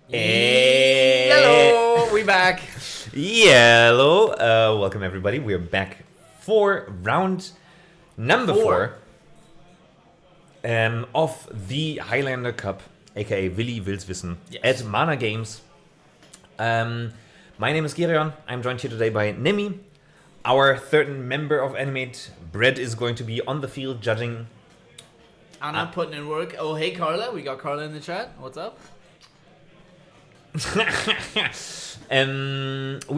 Hello, we back. Hello, welcome everybody. We're back for round number four of the Highlander Cup, aka Willy Will's Wissen, at Mana Games. My name is Girion. I'm joined here today by Nemi. Our third member of Animate, Brett, is going to be on the field judging. Anna putting in work. Oh, hey Carla. We got Carla in the chat. What's up? We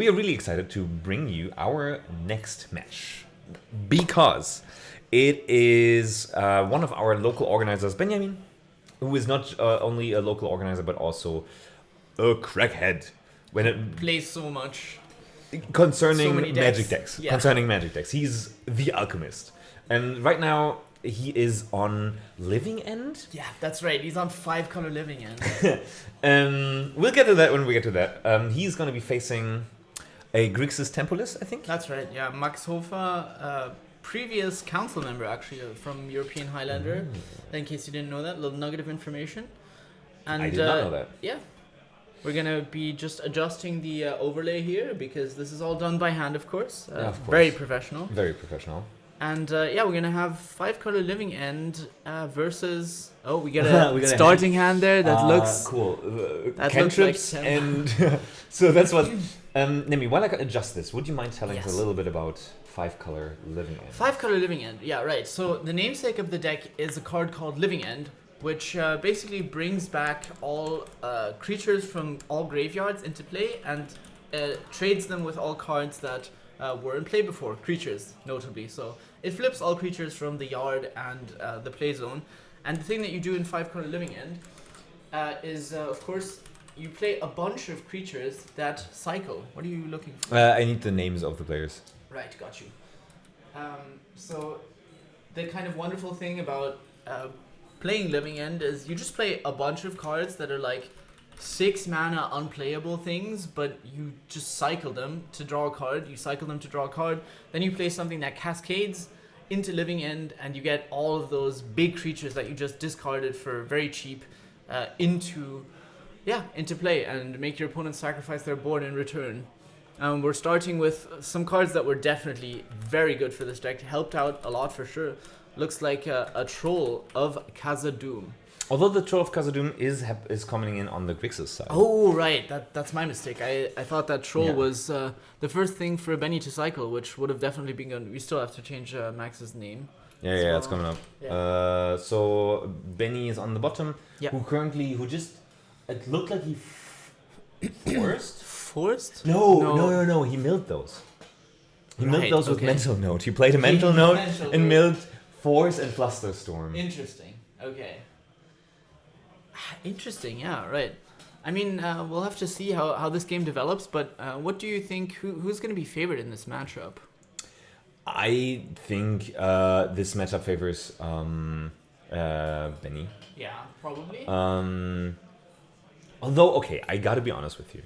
are really excited to bring you our next match because it is one of our local organizers, Benjamin, who is not only a local organizer but also a crackhead when it plays so much concerning so magic decks. Yeah. Concerning magic decks, he's the alchemist, and right now he is on Living End. Yeah, that's right. He's on 5-color Living End. We'll get to that when we get to that. He's going to be facing a Grixis Tempolis, I think. That's right. Yeah, Max Hofer, previous council member actually from European Highlander. In case you didn't know that, a little nugget of information. And I did not know that. Yeah. We're going to be just adjusting the overlay here because this is all done by hand, of course. Of course. Very professional. Very professional. And yeah, we're gonna have 5-color Living End versus. Oh, we got a starting hand there that looks cool. That Cantrips looks like and so that's what. Nemi, while I adjust this, would you mind telling us Yes. a little bit about 5-color Living End? 5-color Living End. Yeah, right. So the namesake of the deck is a card called Living End, which basically brings back all creatures from all graveyards into play and trades them with all cards that were in play before, creatures notably. So it flips all creatures from the yard and the play zone. And the thing that you do in 5-color Living End is, of course, you play a bunch of creatures that cycle. What are you looking for? I need the names of the players. Right, got you. So the kind of wonderful thing about playing Living End is you just play a bunch of cards that are like 6 mana unplayable things, but you just cycle them to draw a card. You cycle them to draw a card. Then you play something that cascades into Living End, and you get all of those big creatures that you just discarded for very cheap into play and make your opponent sacrifice their board in return. We're starting with some cards that were definitely very good for this deck. Helped out a lot for sure. Looks like a Troll of Khazad-dûm. Although the Troll of Khazad-dûm is coming in on the Grixis side. Oh, right. That's my mistake. I thought that Troll was the first thing for Benny to cycle, which would have definitely been good. We still have to change Max's name. Yeah, it's coming up. Yeah. So Benny is on the bottom, Yeah. who just, it looked like he forced? Forced? No, he milled those. He milled those with Mental Note. He played a Mental Note and milled Force and Flusterstorm. Interesting. Okay. Interesting, yeah, right. I mean, we'll have to see how this game develops, but what do you think, who's going to be favored in this matchup? I think this matchup favors Benny. Yeah, probably. Although, okay, I gotta be honest with you.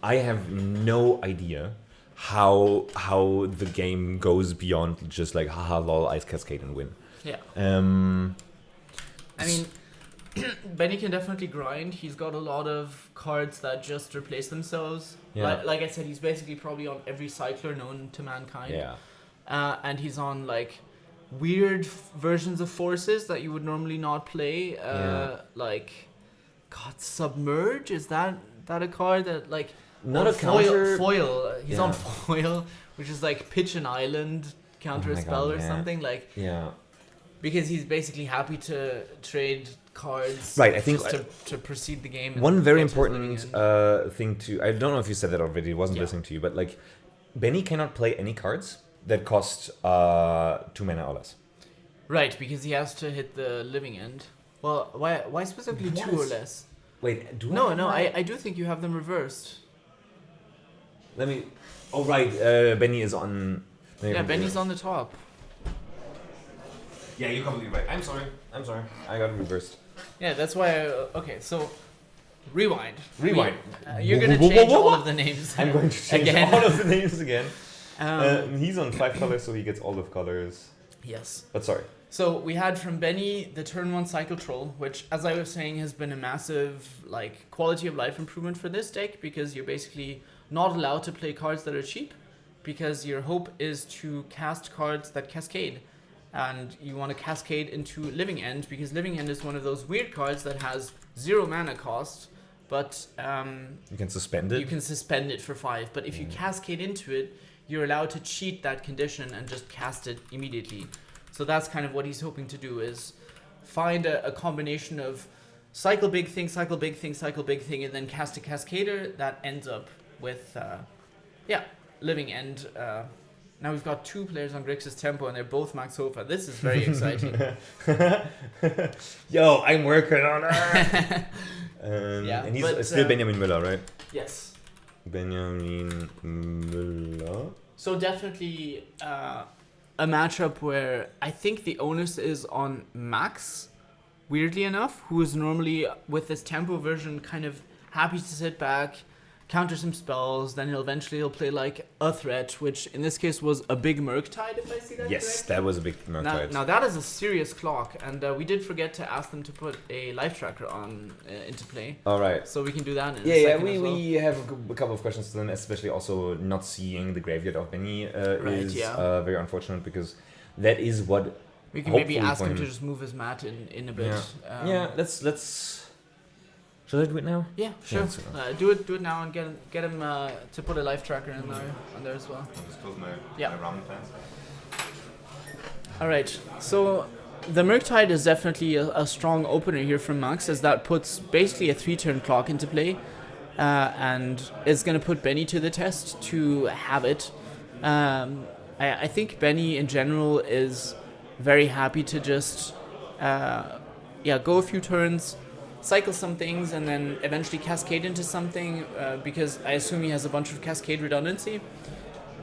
I have no idea how the game goes beyond just like, haha, lol, Ice Cascade and win. Yeah. I mean, Benny can definitely grind. He's got a lot of cards that just replace themselves. Yeah. Like I said, he's basically probably on every cycler known to mankind. Yeah. And he's on like weird versions of forces that you would normally not play. Like, God, Submerge? Is that a card that like... Not a counter... Foil. He's on foil, which is like pitch an island, counter a spell or something. Like, yeah. Because he's basically happy to trade cards, right? I think just to proceed the game. One very important thing to, I don't know if you said that already, I wasn't listening to you, but like Benny cannot play any cards that cost 2 mana or less. Right, because he has to hit the Living End. Well, why specifically 2 or less? Wait, I do think you have them reversed. Let me. Oh right, Benny is on. Yeah, Benny's on the top. Yeah, you're completely right. I'm sorry. I got it reversed. Yeah, that's why. Okay, so rewind. You're gonna change all of the names. I'm going to change all of the names again. He's on 5 colors, so he gets all of colors. Yes. But sorry. So we had from Benny the turn 1 cycle troll, which, as I was saying, has been a massive like quality of life improvement for this deck, because you're basically not allowed to play cards that are cheap, because your hope is to cast cards that cascade, and you want to cascade into Living End, because Living End is one of those weird cards that has 0 mana cost, but you can suspend it. You can suspend it for 5, but if you cascade into it, you're allowed to cheat that condition and just cast it immediately. So that's kind of what he's hoping to do, is find a combination of cycle big thing, cycle big thing, cycle big thing, and then cast a Cascader that ends up with, Living End. Now we've got 2 players on Grixis Tempo, and they're both max Sofa. This is very exciting. Yo, I'm working on it! And he's still Benjamin Müller, right? Yes. Benjamin Müller. So definitely a matchup where I think the onus is on Max, weirdly enough, who is normally, with this tempo version, kind of happy to sit back, counter some spells, then he'll play like a threat, which in this case was a big Murktide, if I see that Yes, correctly. that was a big Murktide. Now that is a serious clock, and we did forget to ask them to put a life tracker on into play. All right. So we can do that in a second as well. We have a couple of questions to them, especially also not seeing the graveyard of Benny is very unfortunate, because that is what we can maybe ask him to just move his mat in a bit. Let's. Should I do it now? Yeah, sure. Do it now and get him to put a life tracker in there on there as well. I'll just close my round plans. All right, so the Murktide is definitely a strong opener here from Max, as that puts basically a 3-turn clock into play, and is going to put Benny to the test to have it. I think Benny in general is very happy to just go a few turns, cycle some things, and then eventually cascade into something, because I assume he has a bunch of cascade redundancy.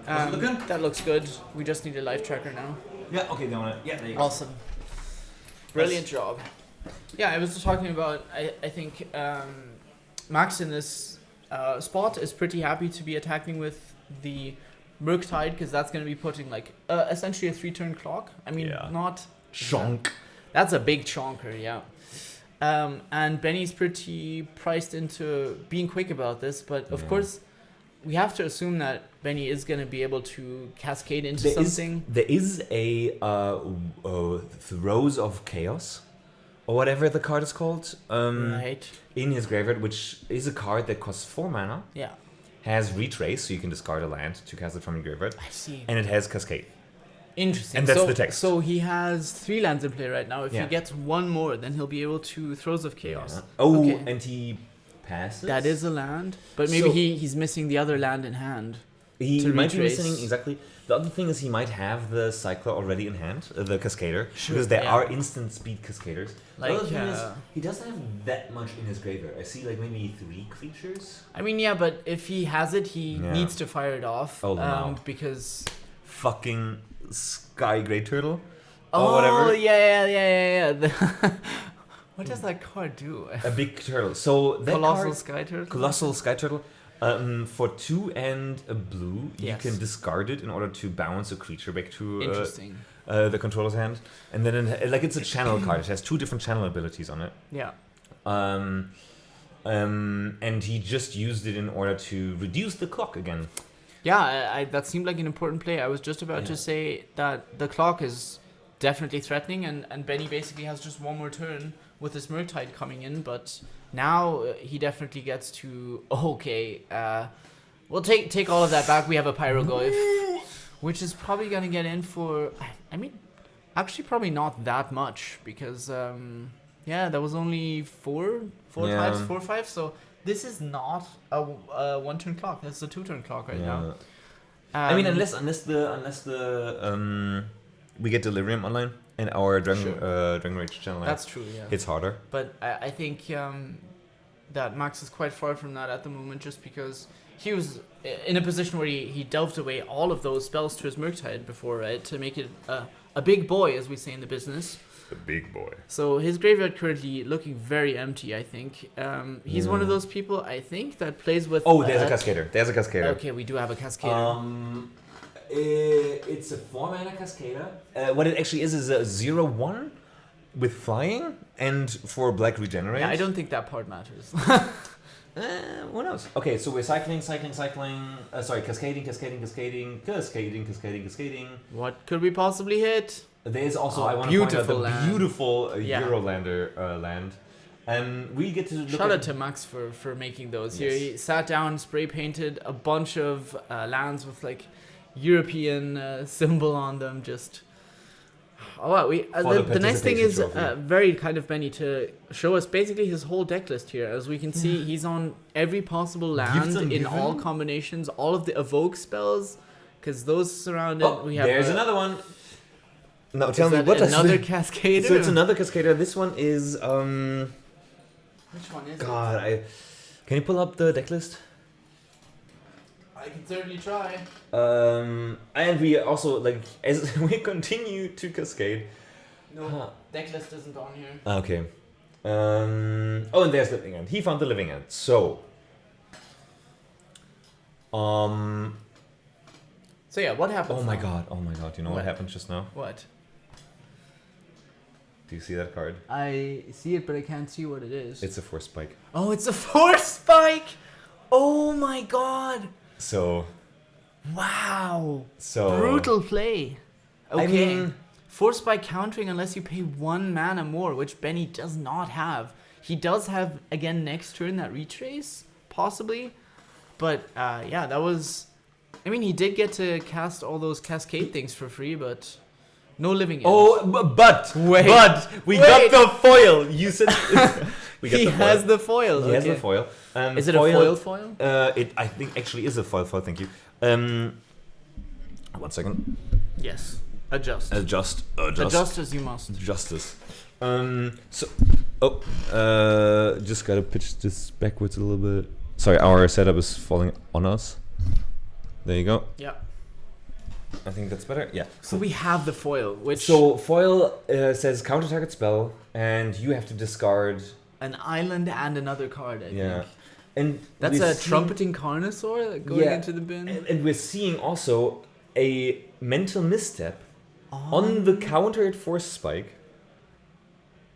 That looks good. We just need a life tracker now. Yeah, okay, there you go. Awesome. Brilliant job. Yeah, I was just talking about, I think Max in this spot is pretty happy to be attacking with the Murktide, because that's going to be putting like essentially a 3-turn clock. I mean, not... Chonk. That's a big chonker, yeah. And Benny's pretty priced into being quick about this, but of course we have to assume that Benny is going to be able to cascade into something. There is a Throes of Chaos, or whatever the card is called, right, in his graveyard, which is a card that costs 4 mana. Yeah. Has Retrace, so you can discard a land to cast it from your graveyard. I see. And it has Cascade. Interesting. And that's the text. So he has 3 lands in play right now. If he gets 1 more, then he'll be able to Throes of Chaos. Yeah. Oh, okay. And he passes? That is a land, but maybe he's missing the other land in hand. He might be missing, exactly. The other thing is he might have the Cycler already in hand, the Cascader, because there are instant speed Cascaders. Like, the other thing is, he doesn't have that much in his graveyard. I see like maybe 3 creatures. I mean, yeah, but if he has it, he needs to fire it off. Oh, no. Because... Fucking Sky Grey Turtle? Oh, whatever. Yeah. What does that card do? A big turtle. So that Colossal Sky Turtle? Colossal Sky Turtle. For 2 and a blue, you can discard it in order to bounce a creature back to the controller's hand. And then it's a channel card. It has 2 different channel abilities on it. Yeah. And he just used it in order to reduce the clock again. Yeah, that seemed like an important play. I was just about to say that the clock is definitely threatening, and Benny basically has just 1 more turn with this Murktide coming in, but now he definitely gets to... we'll take all of that back. We have a Pyrogoyf, which is probably going to get in for... I mean, actually probably not that much, because, there was only 4 types, 4 or 5, so... This is not a 1-turn clock. That's a 2-turn clock right now. I mean, unless we get Delirium online and our Dragon Rage channel. That's true. Yeah, it's harder. But I think that Max is quite far from that at the moment, just because he was in a position where he delved away all of those spells to his Murktide before, right, to make it a big boy, as we say in the business. The big boy. So his graveyard currently looking very empty, I think. He's one of those people, I think, that plays with... Oh, there's a Cascader. Okay, we do have a Cascader. It's a 4-mana Cascader. What it actually is a 0/1 with flying and for black regenerate. Yeah, I don't think that part matters. Who knows? Okay, so we're cycling. Sorry, cascading. What could we possibly hit? There's also, I want to point out the land. beautiful Yeah. Eurolander land. And we get to look Shout at out to Max for making those. Yes. Here he sat down, spray painted a bunch of lands with like European symbol on them. Just wow, the nice thing is very kind of Benny to show us basically his whole deck list here. As we can see, he's on every possible land in all combinations, all of the evoke spells, because those surround it. We have there's another one. Now is tell me that what another does cascader. So it's another Cascader. This one is Which one is God, can you pull up the deck list? I can certainly try. And we also like as we continue to cascade. No, deck list isn't on here. Okay. Oh, and there's the living end. He found the living end. So. So yeah, what happened? Oh my god. You know what happened just now? What? Do you see that card? I see it, but I can't see what it is. It's a force spike. Oh, it's a force spike! Oh my god! So. Wow! So. Brutal play. Okay. I mean, force spike countering unless you pay 1 mana more, which Benny does not have. He does have, again, next turn that retrace, possibly. But, yeah, that was... I mean, he did get to cast all those cascade things for free, but... No living end. Oh, but we got the foil. You said we got he the foil. has the foil. He has the foil. Is it a foil? It I think actually is a foil. Thank you. 1 second. Yes. Adjust. Adjust as you must. Justice. Just gotta pitch this backwards a little bit. Sorry, our setup is falling on us. There you go. Yeah. I think that's better. Yeah. So we have the foil, which... So foil says counter target spell, and you have to discard... An island and another card, I think. And that's a trumpeting Carnosaur going into the bin. And we're seeing also a mental misstep on the countered force spike.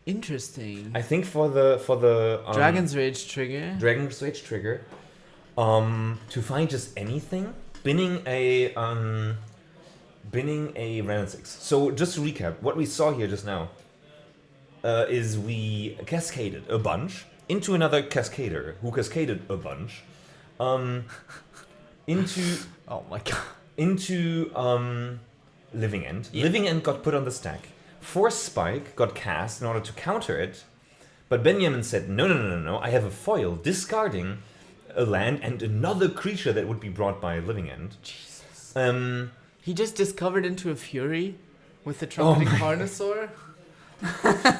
Interesting. I think for the Dragon's Rage trigger. To find just anything, binning a Renin 6. So just to recap, what we saw here just now is we cascaded a bunch into another cascader who cascaded a bunch into oh my god into Living End. Yeah. Living End got put on the stack. Force Spike got cast in order to counter it, but Benjamin said no, I have a foil, discarding a land and another creature that would be brought by Living End. Jesus. He just discovered into a Fury with the trumpeting Carnosaur.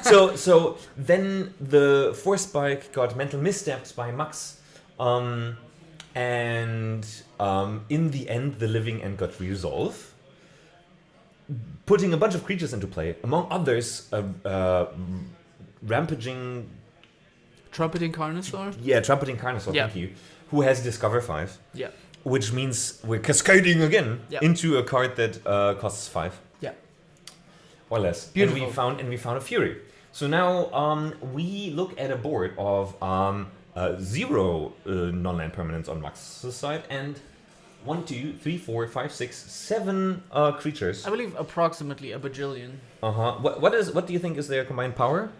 So then the Force Spike got mental missteps by Max, and in the end the Living End got resolve, putting a bunch of creatures into play, among others rampaging Trumpeting Carnosaur? Yeah, Trumpeting Carnosaur, thank you. Who has Discover 5. Yeah. Which means we're cascading again into a card that costs 5. Yeah. Or less. Beautiful. And we found a Fury. So now we look at a board of 0 non-land permanents on Max's side and 1, 2, 3, 4, 5, 6, 7 creatures. I believe approximately a bajillion. What do you think is their combined power?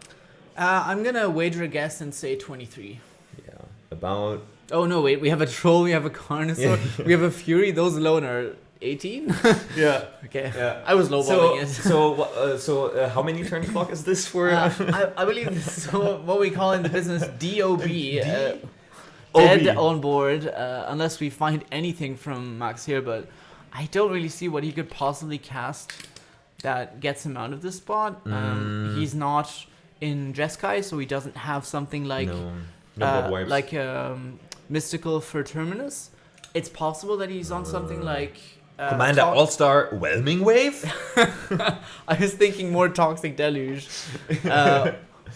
I'm gonna wager a guess and say 23. Yeah, about... Oh no, wait, we have a Troll, we have a Carnosaur, we have a Fury, those alone are 18? Yeah. Okay, yeah. I was lowballing it. So how many turn clock is this for? I believe this is what we call in the business DOB. Dead on board, unless we find anything from Max here, but I don't really see what he could possibly cast that gets him out of this spot. He's not in Jeskai, so he doesn't have something like Mystical for Terminus. It's possible that he's on something like Commander All-Star Whelming Wave. I was thinking more Toxic Deluge,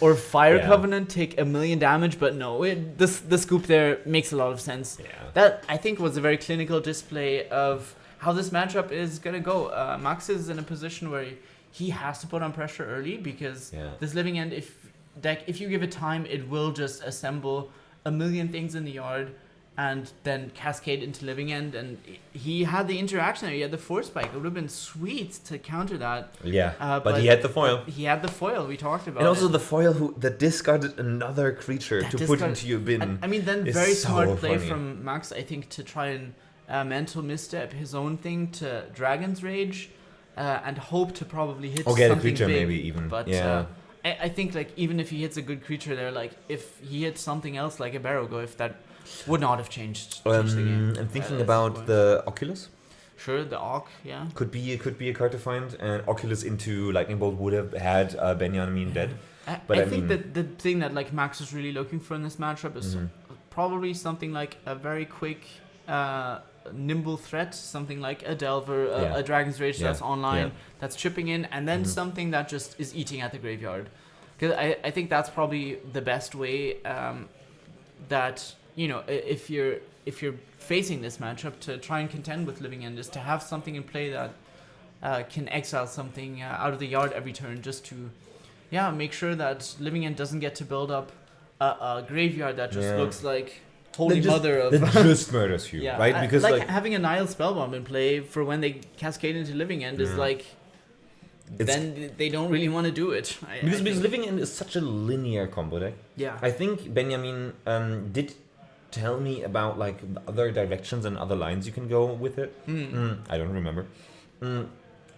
or Fire Covenant, take 1 million damage, but no, the scoop there makes a lot of sense. Yeah. That I think was a very clinical display of how this matchup is gonna go. Max is in a position where he has to put on pressure early because this living end, if you give it time, it will just assemble a million things in the yard and then cascade into living end. And he had the interaction there. He had the force spike. It would have been sweet to counter that. Yeah, but he had the foil. He had the foil. We talked about and also it. the foil that discarded another creature to put into your bin. I mean, then very so smart play funny. from Max, I think, to try and mental misstep his own thing to Dragon's Rage and hope to probably hit get a something creature big. maybe even. But I think like even if he hits a good creature there, like if he hits something else like a Barrowglyph, that would not have changed the game. I'm thinking about the Oculus. Sure, the Orc, yeah. Could be a card to find, and Oculus into Lightning Bolt would have had Benjamin dead. But I think that the thing that like Max is really looking for in this matchup is probably something like a very quick, nimble threat, something like a Delver, a Dragon's Rage that's online, that's chipping in, and then something that just is eating at the graveyard. Because I think that's probably the best way that, you know, if you're facing this matchup to try and contend with Living End, is to have something in play that can exile something out of the yard every turn, just to make sure that Living End doesn't get to build up a graveyard that just looks like holy mother of that just murders you, right? Because like having a Nile Spellbomb in play for when they cascade into Living End is like, then they don't really want to do it. Because Living End is such a linear combo deck. Yeah. I think Benjamin did tell me about like other directions and other lines you can go with it. I don't remember.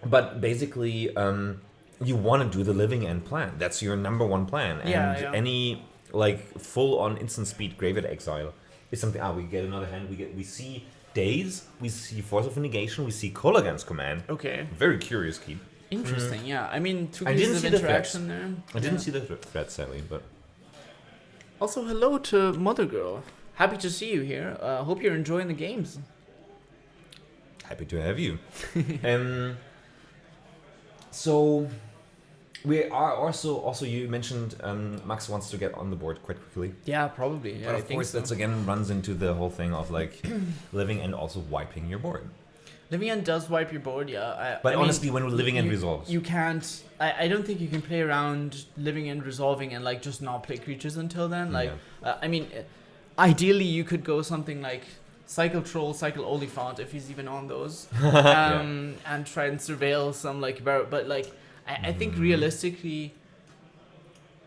But basically, you want to do the Living End plan. That's your number one plan. And any like full on instant speed graveyard exile is something. We get another hand. We see Daze. We see Force of Negation. We see Kolaghan's Command. Okay. Very curious keep. Interesting. Yeah. I mean, two I didn't pieces see of the interaction there. I didn't see the threat sadly, but also hello to Mother Girl. Happy to see you here. Hope you're enjoying the games. Happy to have you. So we are also you mentioned Max wants to get on the board quite quickly. Yeah, probably. Yeah, But I of think course, so. that's again runs into the whole thing of like Living End also wiping your board. Living End does wipe your board, But honestly, when Living End resolves, you can't. I don't think you can play around Living End resolving and like just not play creatures until then. Like, I mean, ideally you could go something like Cycle Troll, Cycle Oliphant if he's even on those, and try and surveil some like barrel. But like, I think realistically,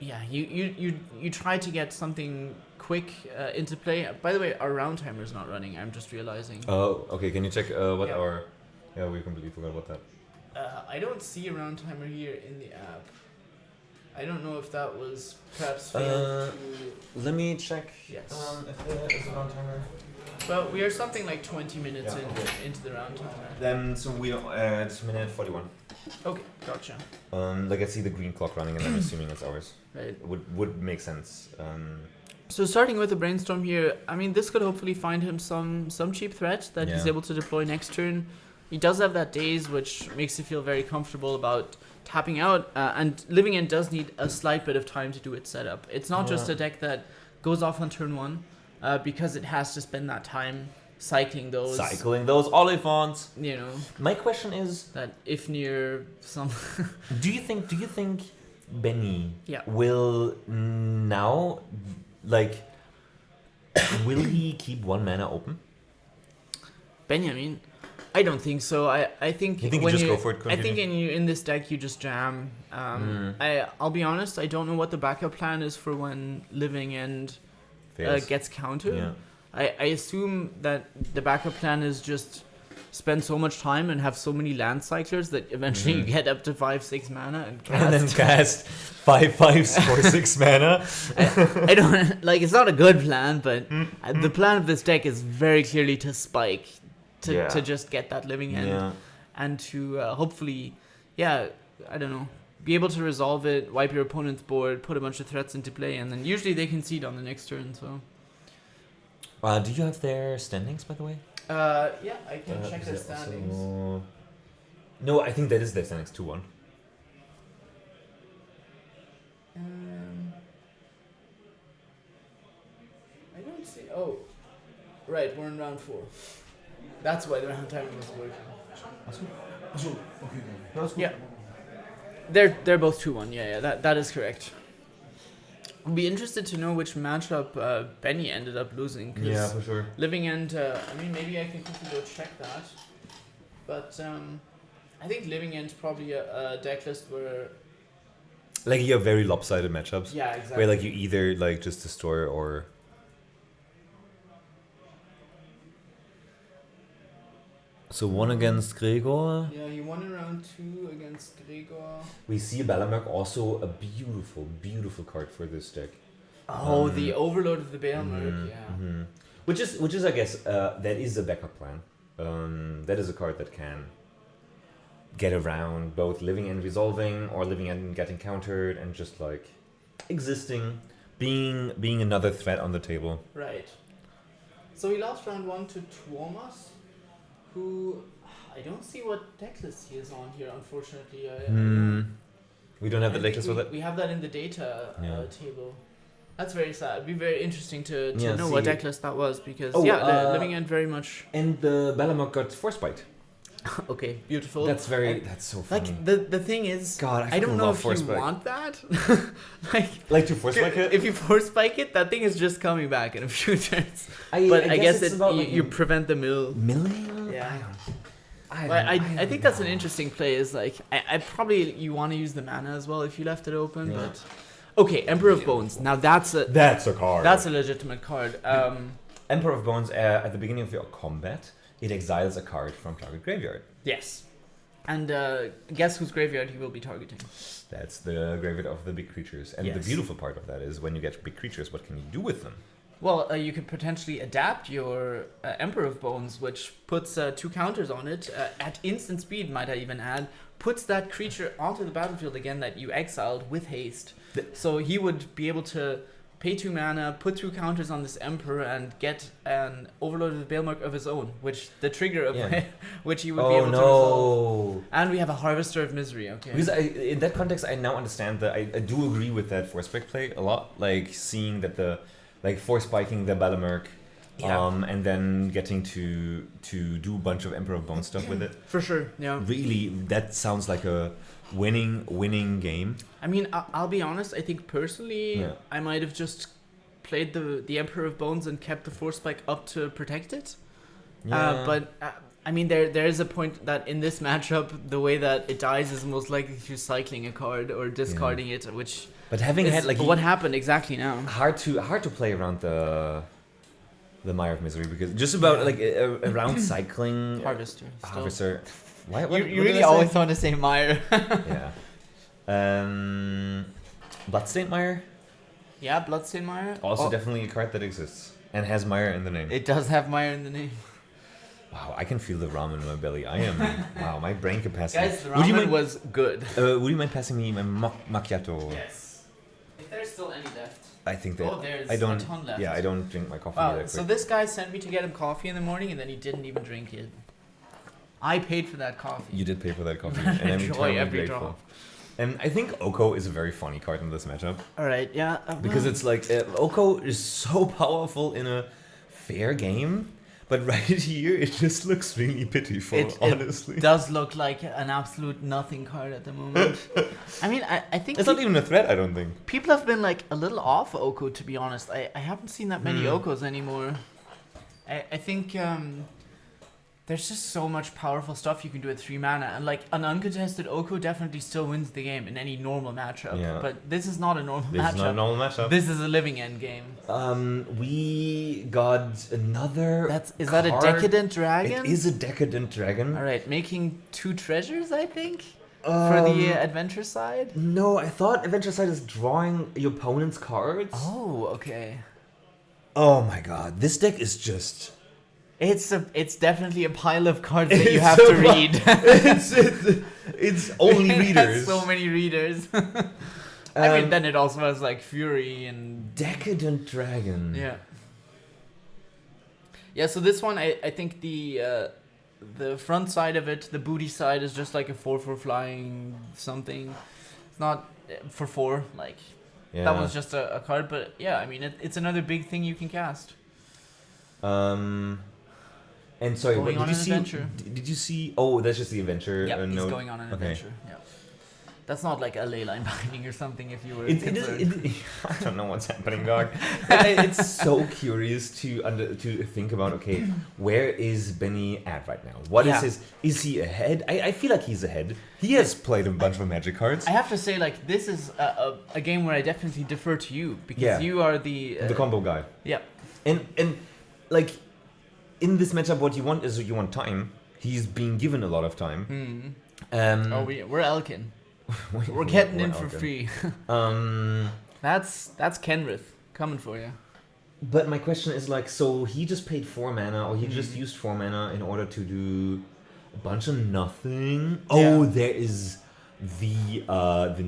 you try to get something quick into play. By the way, our round timer is not running. I'm just realizing. Oh, okay. Can you check what our? Yeah, we completely forgot about that. I don't see a round timer here in the app. I don't know if that was perhaps failed to... Let me check. Yes. If there is a round timer. Well, we are something like 20 minutes into the round timer. Then so we it's minute 41. Okay, gotcha. Like I see the green clock running, and I'm assuming it's ours. Right. Would make sense. So starting with the brainstorm here, I mean, this could hopefully find him some cheap threat that he's able to deploy next turn. He does have that Daze, which makes you feel very comfortable about tapping out. And Living End does need a slight bit of time to do its setup. It's not just a deck that goes off on turn one, because it has to spend that time cycling those Oliphants. You know. My question is that if near some. do you think Benny Yeah. will now, like, will he keep one mana open? Benjamin, I don't think so. I think You think when you just you, go for it? I Continue? think in this deck you just jam. I'll be honest. I don't know what the backup plan is for when Living End Fails. gets countered. Yeah. I assume that the backup plan is just spend so much time and have so many land cyclers that eventually you get up to 5-6 mana and cast. And then cast 5/5 for 6 mana. I don't like. It's not a good plan, but the plan of this deck is very clearly to spike, to just get that Living End, and to hopefully, I don't know, be able to resolve it, wipe your opponent's board, put a bunch of threats into play, and then usually they concede on the next turn. So. Do you have their standings, by the way? Yeah, I can check their standings. No, I think that is their standings 2-1. I don't see. Oh, right, we're in round 4. That's why the round timing was working. Achso, okay, dann. Ja, ist gut. Yeah. They're both 2-1. Yeah, that is correct. I'd be interested to know which matchup Benny ended up losing. 'Cause Yeah, for sure. Living End, I mean, maybe I can quickly go check that. But I think Living End's probably a deck list where... Like you have very lopsided matchups. Yeah, exactly. Where like you either like just destroy or... So 1 against Gregor. Yeah, he won in round 2 against Gregor. We see Balamerk, also a beautiful, beautiful card for this deck. Oh, the Overload of the Baelmerk, yeah. Mm-hmm. Which is I guess that is a backup plan. That is a card that can get around both living and resolving, or living and getting countered, and just like existing, being another threat on the table. Right. So he lost round 1 to Tuomas, who I don't see what deck list he is on here, unfortunately. We don't have the I latest think with it. we have that in the data Yeah. Table. That's very sad. It'd be very interesting to Yeah, know what see. deck list that was, because Living End very much... And the Balamerk got Force Bite. Okay, beautiful. That's so funny. Like, the thing is, God, I I don't fucking know love if Force you Bite. want that. Like To Force Bite it? if you force spike it, that thing is just coming back in a few turns. I guess it's about you prevent the mill. milling? Yeah. I But I don't think that's an know. interesting play. Is like I probably you want to use the mana as well if you left it open. Yeah. But okay, Emperor of Bones. Now that's a card. that's a legitimate card. Emperor of Bones, at the beginning of your combat, it exiles a card from target graveyard. Yes. And guess whose graveyard he will be targeting? That's the graveyard of the big creatures. And the Yes. beautiful part of that is when you get big creatures, what can you do with them? Well, you could potentially adapt your Emperor of Bones, which puts 2 counters on it at instant speed, might I even add, puts that creature onto the battlefield again that you exiled with haste. So he would be able to pay 2 mana, put 2 counters on this Emperor, and get an Overloaded Baelmerk of his own, which the trigger of which he would be able to resolve. And we have a Harvester of Misery, okay. Because in that context, I now understand that I do agree with that force spike play a lot. Like seeing that force spiking the Balamerk, and then getting to do a bunch of Emperor of Bone stuff with it. For sure, yeah. Really, that sounds like a winning game. I mean, I'll be honest, I think personally, Yeah. I might have just played the Emperor of Bones and kept the Force Spike up to protect it. But I mean, there is a point that in this matchup, the way that it dies is most likely through cycling a card or discarding it, which... But having had like what happened exactly now? hard to play around the Mire of Misery, because just about like around cycling Harvester. Harvester. Why, You really always want to say Mire. Yeah. Bloodstained Mire. Yeah, Bloodstained Mire. Also definitely a card that exists and has Mire in the name. It does have Mire in the name. Wow, I can feel the ramen in my belly. I am wow, my brain capacity. Guys, the ramen was good. Would you mind passing me my macchiato? Yes. If there's still any left. I think that there's I don't. a ton left. Yeah, I don't drink my coffee Wow, that so quick. this guy sent me to get him coffee in the morning, and then he didn't even drink it. I paid for that coffee. You did pay for that coffee, and I'm Enjoy eternally every grateful. drop. And I think Oko is a very funny card in this matchup, All right, yeah. because it's like Oko is so powerful in a fair game, but right here it just looks really pitiful, honestly. It does look like an absolute nothing card at the moment. I mean, I think It's not even a threat, I don't think. people have been like a little off Oko, to be honest. I haven't seen that many Hmm. Okos anymore. I think there's just so much powerful stuff you can do at 3 mana, and like an uncontested Oko definitely still wins the game in any normal matchup. Yeah. But this is not a normal This matchup. is not a normal matchup. This is a living end game. We got another. Is that a card. Decadent Dragon? It is a Decadent Dragon. All right, making 2 treasures, I think, for the adventure side. No, I thought Adventure Side is drawing your opponent's cards. Oh, okay. Oh my god, this deck is just. It's definitely a pile of cards that you It's have a to pi- read. it's only It has readers. so many readers. I mean, then it also has like Fury and Decadent Dragon. yeah. Yeah, so this one, I think the front side of it, the booty side, is just like a 4/4 flying something. It's not for 4, like Yeah. that was just a card, but yeah, I mean it's another big thing you can cast. And sorry, Going what, on did you an see? adventure. Did you see? Oh, that's just the adventure. Yep, he's note. going on an Okay. adventure. Yeah. That's not like a ley line binding or something. If you were It concerned. is. I don't know what's happening, dog. It's so curious to think about. Okay, where is Benny at right now? What is Yeah. his? Is he ahead? I feel like he's ahead. He has played a bunch of Magic cards. I have to say, like, this is a game where I definitely defer to you because Yeah. you are the The combo guy. yeah. And like in this matchup, what you want is you want time. He's being given a lot of time. Oh, we're Elkin. We're getting in for okay. free. Um, That's Kenrith coming for you. but my question is like, so he just paid 4 mana, or he just used 4 mana in order to do a bunch of nothing. Oh, there is the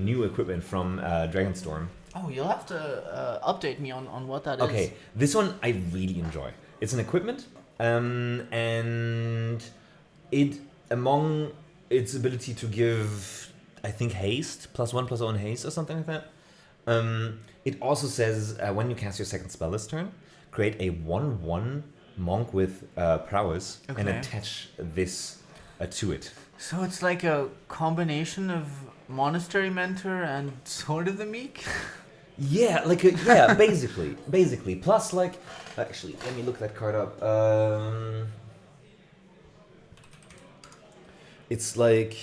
new equipment from Dragonstorm. Oh, you'll have to update me on what that is. Okay, this one I really enjoy. It's an equipment, and it among its ability to give, I think, haste +1/+1 haste or something like that. It also says when you cast your second spell this turn, create a 1/1 monk with prowess and Okay. attach this to it. So it's like a combination of Monastery Mentor and Sword of the Meek? Yeah, basically. Plus, like, actually, let me look that card up. It's like,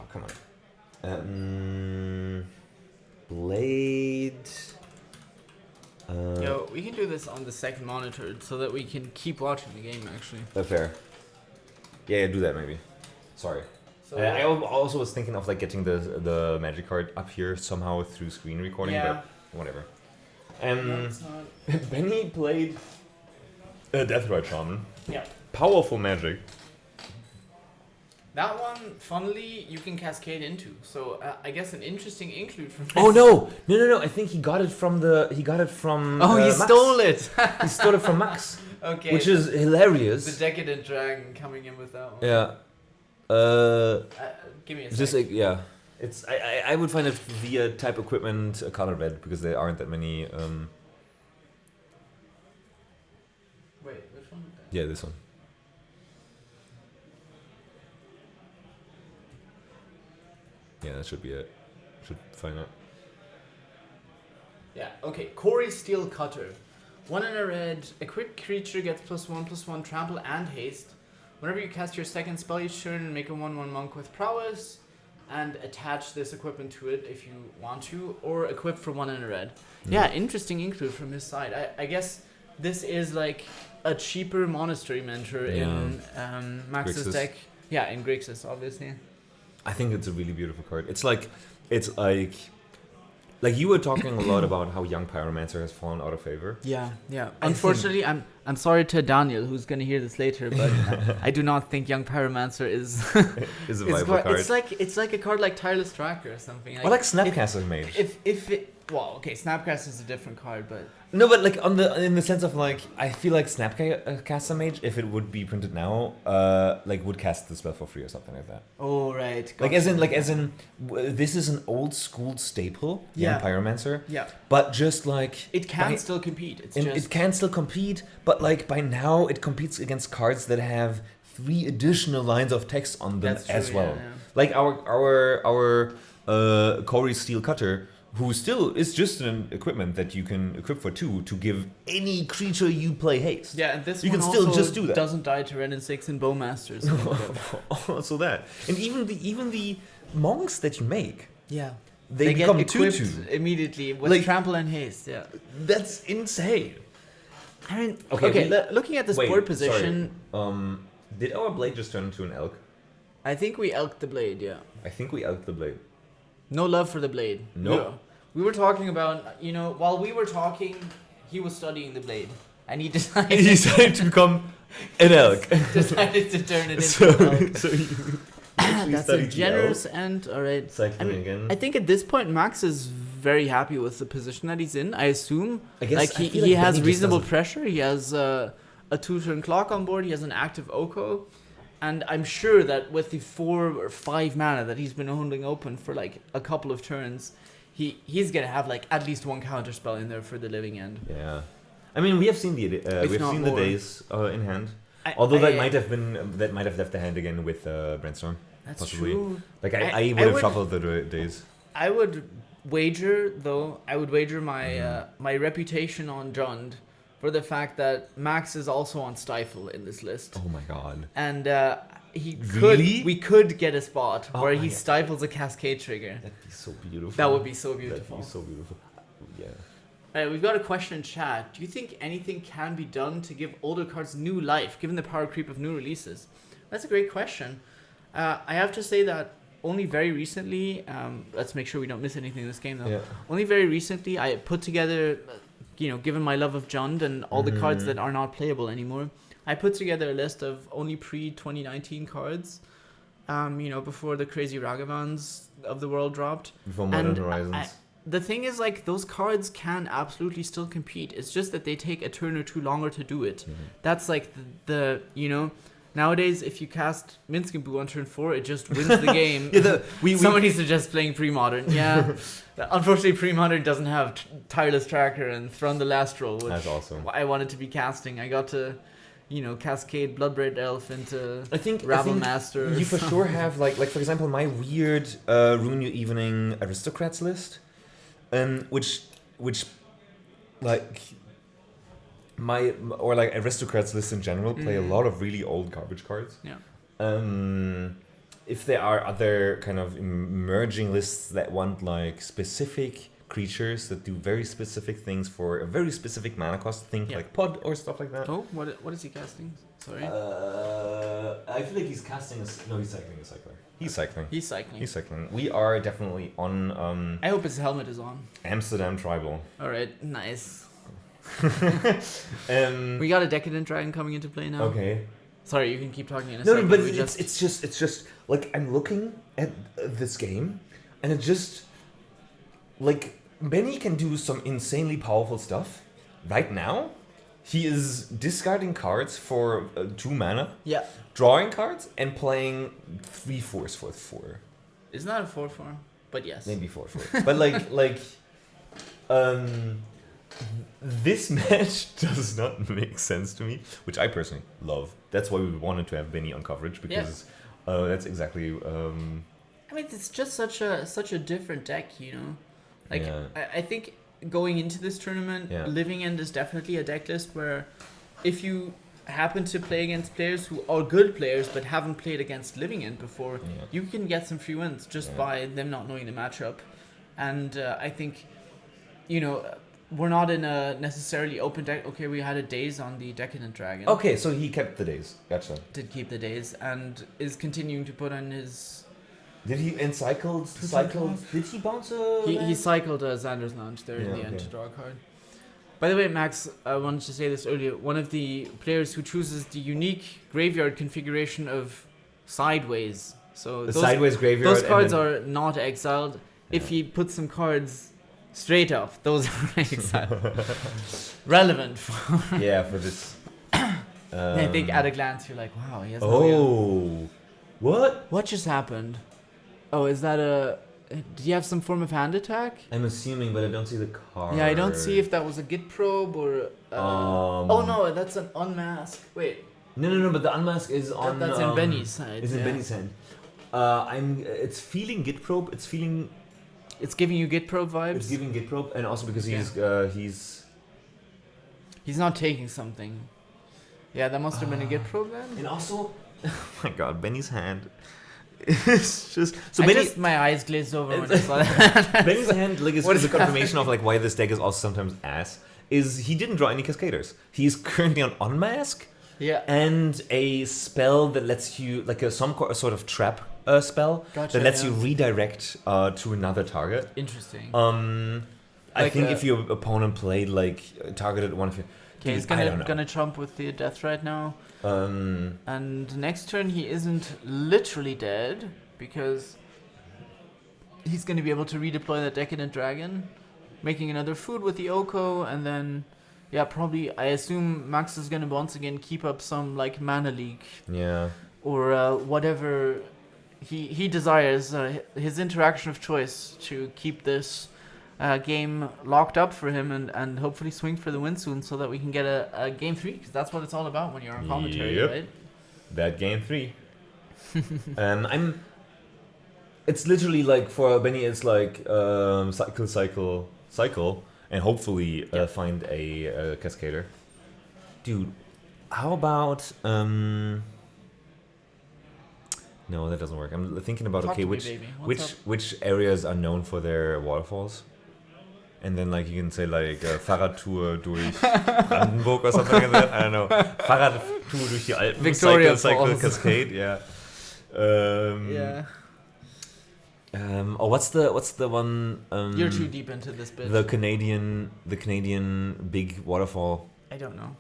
oh come on, blade. Yo, we can do this on the second monitor so that we can keep watching the game. Actually, Fair. Yeah, do that maybe. Sorry. so I also was thinking of like getting the magic card up here somehow through screen recording, Yeah. but whatever. no, it's not. Benny played a Deathrite Shaman. Yeah. Powerful magic. That one, funnily, you can cascade into. So I guess an interesting include from. Oh no! I think he got it from Oh, he Max. stole it. He stole it from Max, Okay. which is hilarious. the decadent dragon coming in with that one. Yeah. Give me a Just sec. like yeah, it's I would find it via type equipment color red because there aren't that many. Wait, which one? Yeah, this one. Yeah, that should be it. Should find it. Yeah, okay. Corey Steel Cutter. 1 in a red, equipped creature gets +1/+1 trample and haste. Whenever you cast your second spell each turn, make a 1/1 monk with prowess and attach this equipment to it if you want to, or equip for 1 in a red. Yeah, interesting include from his side. I guess this is like a cheaper Monastery Mentor in Max's Grixis. deck. Yeah, in Grixis, obviously. I think it's a really beautiful card. It's like you were talking a lot about how Young Pyromancer has fallen out of favor. Yeah. I Unfortunately, I'm sorry to Daniel, who's gonna hear this later, but I do not think Young Pyromancer is Is a viable card. It's like a card like Tireless Tracker or something. Or like Snapcaster Mage. If it Snapcast is a different card, but No, but like in the sense of like, I feel like Snapcaster Mage, if it would be printed now, like would cast the spell for free or something like that. oh right, Like gotcha. as in, this is an old school staple, Yeah. Young Pyromancer. Yeah, But just like it can by- still compete. It's and just it can still compete, but like by now it competes against cards that have 3 additional lines of text on them That's true, as well. yeah. Like our Corey Steel Cutter, who still is just an equipment that you can equip for 2 to give any creature you play haste. Yeah, and this You one can still also just do that. doesn't die to Ren and 6 in Bowmasters. Also that, and even the monks that you make, Yeah. they get become equipped 2/2. immediately with Like- trample and haste. Yeah. That's insane. I mean, Okay, okay. we- Looking at this Wait, board position, sorry. Did our blade just turn into an elk? I think we elked the blade. Yeah. I think we elked the blade. No love for the blade. Nope. No. We were talking about, while we were talking, he was studying the blade, and he decided, He decided to become an elk. decided to turn it into so, an elk. so you actually That's a studied the generous elk. end. All right. Cycling again. I think at this point Max is very happy with the position that he's in. I assume, I guess like I he feel like has Benny just reasonable doesn't- pressure. He has a 2-turn clock on board. He has an active Oko, and I'm sure that with the 4 or 5 mana that he's been holding open for like a couple of turns, he's gonna have like at least 1 counter spell in there for the living end. Yeah, I mean we have seen the If we've not seen more. the days in hand. Although that might have left the hand again with Brainstorm. That's possibly. true. Like I would have shuffled the days. I would wager my my reputation on Jund for the fact that Max is also on Stifle in this list. Oh my god. And Really? we could get a spot where my he God. stifles a Cascade trigger. That'd be so beautiful. That would be so beautiful. That'd be so beautiful. Yeah. Alright, we've got a question in chat. Do you think anything can be done to give older cards new life, given the power creep of new releases? That's a great question. I have to say that only very recently, let's make sure we don't miss anything in this game though. Yeah. Only very recently, I put together, given my love of Jund and all the cards that are not playable anymore, I put together a list of only pre-2019 cards, before the crazy Ragavans of the world dropped. Before Modern And Horizons. The thing is, like, those cards can absolutely still compete. It's just that they take a turn or two longer to do it. That's like the nowadays, if you cast Minsk and Boo on turn 4, it just wins the game. Somebody suggests playing pre-modern. Yeah. Unfortunately, pre-modern doesn't have Tireless Tracker and Thrun the Last Roll, which That's awesome. I wanted to be casting. I got to, cascade Bloodbraid Elf into I think Master. You for sure have like for example my weird Ruin Your Evening Aristocrats list, which like like Aristocrats list in general play a lot of really old garbage cards. Yeah. If there are other kind of emerging lists that want like specific creatures that do very specific things for a very specific mana cost, think like Pod or stuff like that. Oh, what is he casting? Sorry. I feel like he's casting no, he's cycling a cycler. He's cycling. He's cycling. We are definitely on I hope his helmet is on. Amsterdam Tribal. Alright, nice. We We got a Decadent Dragon coming into play now. Okay. Sorry, you can keep talking in a No, second. but it's just like I'm looking at this game, and it just like Benny can do some insanely powerful stuff. Right now, he is discarding cards for 2 mana, Yeah. drawing cards, and playing 3/4 for 4. It's not a 4/4, but yes. Maybe 4/4. But this match does not make sense to me, which I personally love. That's why we wanted to have Benny on coverage, because that's exactly. I mean, it's just such a different deck, Like, Yeah. I think going into this tournament, Living End is definitely a deck list where if you happen to play against players who are good players but haven't played against Living End before, you can get some free wins just by them not knowing the matchup. And I think, we're not in a necessarily open deck. Okay, we had a Daze on the Decadent Dragon. Okay, so he kept the days. Gotcha. Did keep the Daze and is continuing to put on his... Did he cycled? Did he bounce a? He cycled Xander's Lounge there in the end to draw a card. By the way, Max, I wanted to say this earlier. One of the players who chooses the unique graveyard configuration of Sideways. So Sideways graveyard. Those cards are not exiled. If he puts some cards straight up, those are exiled. Relevant. For this. I think at a glance you're like, wow, he has no What just happened? Oh, is that a... Do you have some form of hand attack? I'm assuming, but I don't see the card. Yeah, I don't see if that was a Git probe or... oh no, that's an unmask. Wait. No, but the unmask is on... That's in Benny's side. It's in Benny's hand. It's feeling Git probe, it's giving you Git probe vibes? It's giving Git probe, and also because he's not taking something. Yeah, that must have been a Git probe then? And also... Oh my god, Benny's hand. It's just so Benny. My eyes glazed over when I saw that. Benny's hand is a confirmation of like why this deck is also sometimes ass. Is he didn't draw any Cascaders. He's currently on Unmask. Yeah. And a spell that lets you like a sort of trap spell that lets you redirect to another target. Interesting. I think if your opponent played like targeted one of your. Okay, he's gonna trump with the death right now. And next turn he isn't literally dead because he's gonna be able to redeploy the Decadent Dragon, making another food with the Oko, and then probably I assume Max is gonna once again keep up some like mana leak. Yeah. Or whatever he desires, his interaction of choice to keep this game locked up for him and hopefully swing for the win soon so that we can get a game 3, because that's what it's all about when you're on commentary, Yep. right? That game 3. It's literally like for Benny, it's like cycle, and hopefully find a cascader. Dude, how about no, that doesn't work. I'm thinking about Talk to me, baby. What's up? which areas are known for their waterfalls, and then like you can say like Fahrradtour durch Brandenburg or something like that. I don't know. Fahrradtour durch die Alpen. Victoria cycle Falls. cascade. Yeah. Yeah. What's the one? You're too deep into this bit. The Canadian big waterfall. I don't know.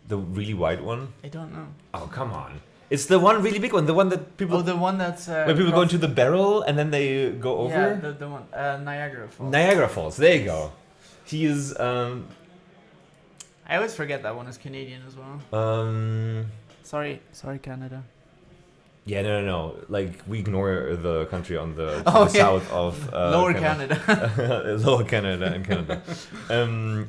The really wide one. I don't know. Oh come on! It's the one really big one. The one that people. Oh, the one that's When people go into the barrel and then they go over. Yeah, the one Niagara Falls. Niagara Falls. There you go. He is. I always forget that one is Canadian as well. Sorry, Canada. Yeah, no. Like we ignore the country on the south of Lower Canada. Lower Canada and Canada.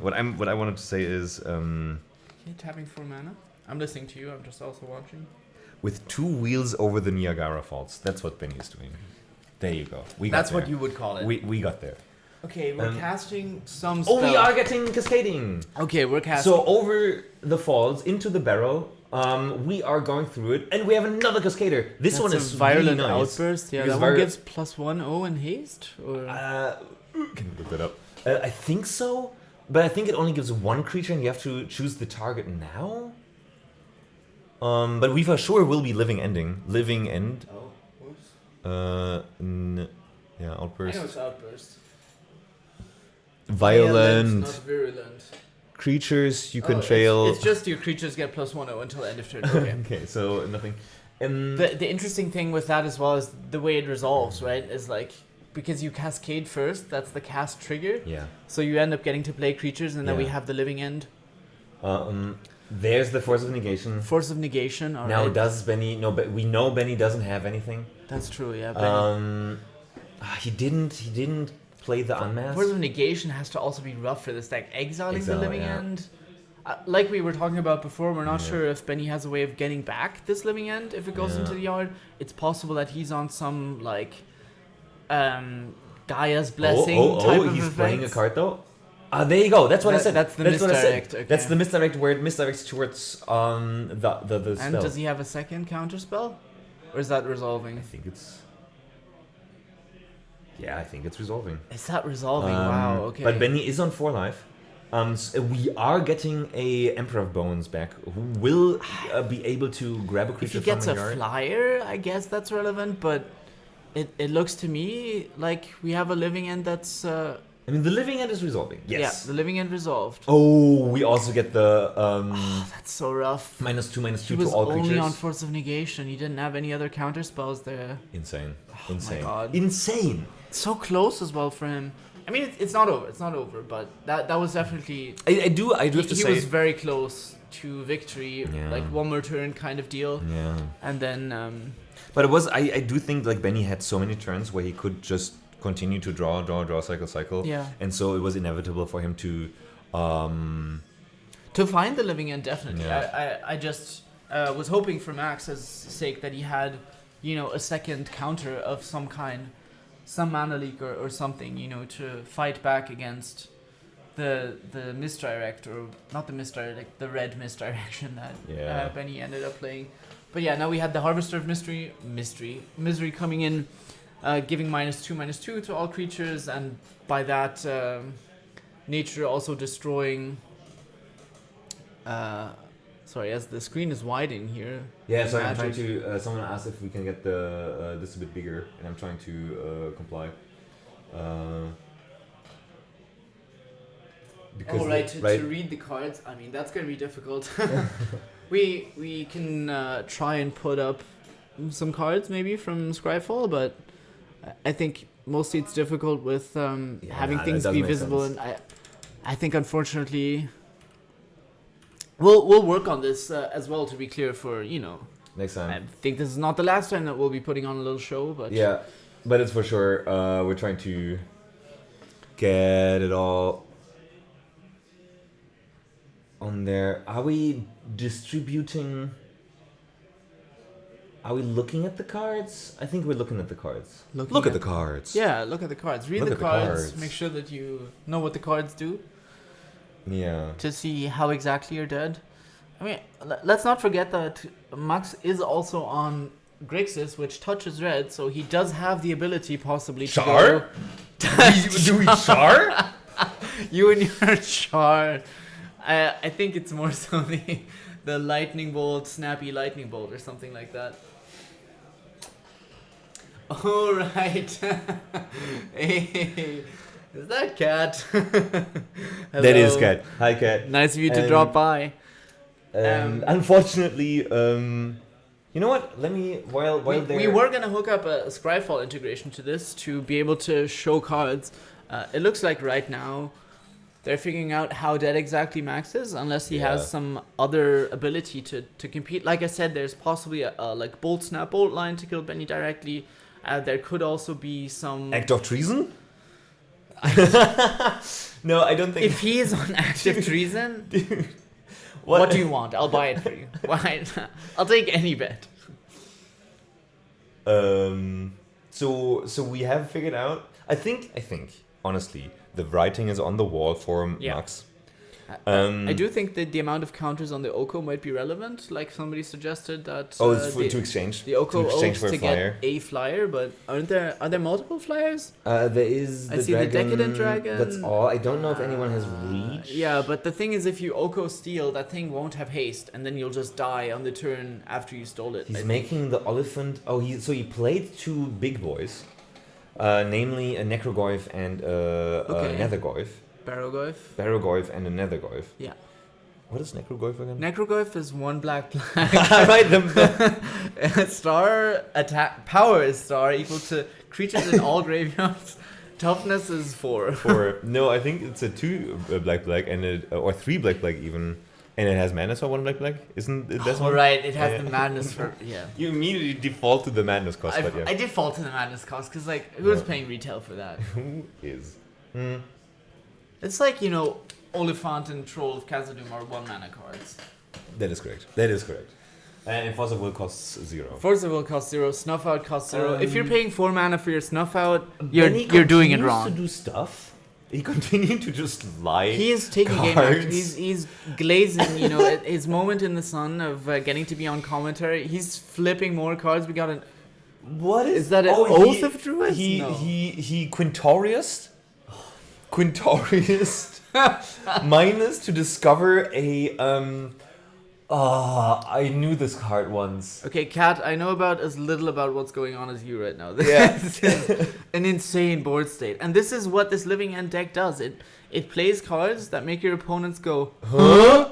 What I wanted to say is. You're tapping for mana. I'm listening to you. I'm just also watching. With 2 wheels over the Niagara Falls. That's what Benny is doing. There you go. That's what you would call it. We got there. Okay, we're casting some spell. Oh, we are getting cascading. Okay, we're casting. So over the falls into the barrel, we are going through it, and we have another cascader. This That's one a is virulent really nice. outburst. Yeah, Because that one gives +1 in haste. Or Can you look that up? I think so, but I think it only gives 1 creature, and you have to choose the target now. But we for sure will be living end. Oh, whoops. Yeah, outburst. I know it's outburst. Violent not virulent. creatures you can Oh, trail. It's just your creatures get +1 until end of turn. Okay. Okay, so nothing. The interesting thing with that as well is the way it resolves, right? Is like because you cascade first, that's the cast trigger. Yeah. So you end up getting to play creatures, and then we Yeah. have the living end. There's the Force of Negation. Force of negation. All Now right. does Benny? No, but we know Benny doesn't have anything. That's true. Yeah. Benny. He didn't play the unmask. Force of negation has to also be rough for this deck. Exiling the Exile, living yeah. end. Like we were talking about before, we're not Yeah. sure if Benny has a way of getting back this living end if it goes Yeah. into the yard. It's possible that he's on some like Gaia's blessing type of he's effect. playing a card though. There you go. That's what I said. That's the what I said. misdirect, okay. That's the misdirect where it misdirects towards the And spell. does he have a second counter spell? Or is that resolving? I think it's. Yeah, I think it's resolving. Is that resolving? Wow, okay. But Benny is on 4 life. So we are getting a Emperor of Bones back, who will be able to grab a if creature he gets from a a yard. flyer, I guess that's relevant, but it looks to me like we have a living end that's... I mean, the living end is resolving. Yes. Yeah, the living end resolved. Oh, we also get the That's so rough. -2/-2 He to was all only creatures. on Force of Negation. He didn't have any other counter spells there. Insane. my Insane. God. Insane. So close as well for him. I mean, it's not over. It's not over, but that was definitely... I do have to he say. was very close to victory, Yeah. like one more turn kind of deal. Yeah. And then... But it was. I do think like Benny had so many turns where he could just continue to draw, cycle. Yeah. And so it was inevitable for him to. To find the living end, definitely. Yeah. I just was hoping for Max's sake that he had, a second counter of some kind, some mana leak or something, to fight back against the misdirect, or not the misdirect, like the red misdirection that Yeah. Benny ended up playing. But yeah, now we had the Harvester of Misery coming in, giving -2/-2 to all creatures, and by that, nature also destroying. Sorry, as the screen is widening here. Yeah. Sorry, I'm Magic. trying to. Someone asked if we can get the this a bit bigger, and I'm trying to comply. Because Oh, right, to read the cards. I mean, that's gonna be difficult. we can try and put up some cards maybe from Scryfall, but I think mostly it's difficult with having that things doesn't be make visible, sense. and I think unfortunately we'll work on this as well, to be clear, for next time. I think this is not the last time that we'll be putting on a little show, but Yeah, but it's for sure. We're trying to get it all on there. Are we distributing? Are we looking at the cards? I think we're looking at the cards. Look at the cards. Yeah, look at the cards. Read Look the at the cards. cards. Make sure that you know what the cards do Yeah. to see how exactly you're dead. I mean, let's not forget that Max is also on Grixis, which touches red, so he does have the ability possibly to Char? Do we char? You and your char. I think it's more so the lightning bolt, snappy lightning bolt, or something like that. All right. Hey, is that Cat? That is Cat. Hi, Cat. Nice of you to drop by. Unfortunately, you know what? Let me while we were gonna hook up a Scryfall integration to this to be able to show cards. It looks like right now they're figuring out how dead exactly Max is, unless he has some other ability to compete. Like I said, there's possibly a like bolt snap bolt line to kill Benny directly. There could also be some act of treason. No, I don't think. If he is on active treason, Dude, what do you want? I'll buy it for you. Why? I'll take any bet. So we have figured out. I think honestly, the writing is on the wall for Max. I do think that the amount of counters on the Oko might be relevant. Like somebody suggested that. It's to exchange. The Oko to exchange owes for a to flyer. get a flyer, but are there multiple flyers? There is. I see the Decadent Dragon. That's all. I don't know if anyone has reach. Yeah, but the thing is, if you Oko steal, that thing won't have haste, and then you'll just die on the turn after you stole it. He's making the Oliphant. Oh, he played two big boys, namely a Necrogoyf and a Nethergoyf. Barrogoyf and a Nethergoyf. Yeah. What is Necrogoyf again? Necrogoyf is 1 black. Right. Star attack power is star equal to creatures in all graveyards. Toughness is 4. No, I think it's a 2 black and or 3 black even, and it has madness for 1 black. Isn't it? That's all right. It has the madness for You immediately default to the madness cost, but yeah. I default to the madness cost because who's paying retail for that? Who is? It's like Oliphant and Troll of Khazad-dûm are 1 mana cards. That is correct. And Force of Will costs 0. Force of Will costs 0. Snuff Out costs 0. If you're paying 4 mana for your Snuff Out, you're doing it wrong. He continues to do stuff. He continued to just lie. He is taking cards. game action. He's glazing. His moment in the sun of getting to be on commentary. He's flipping more cards. We got an. What is that? An Oath of Druids? No. He Quintorius minus to discover a I knew this card once. Okay, Kat, I know about as little about what's going on as you right now. This is an insane board state. And this is what this Living End deck does. It plays cards that make your opponents go, huh?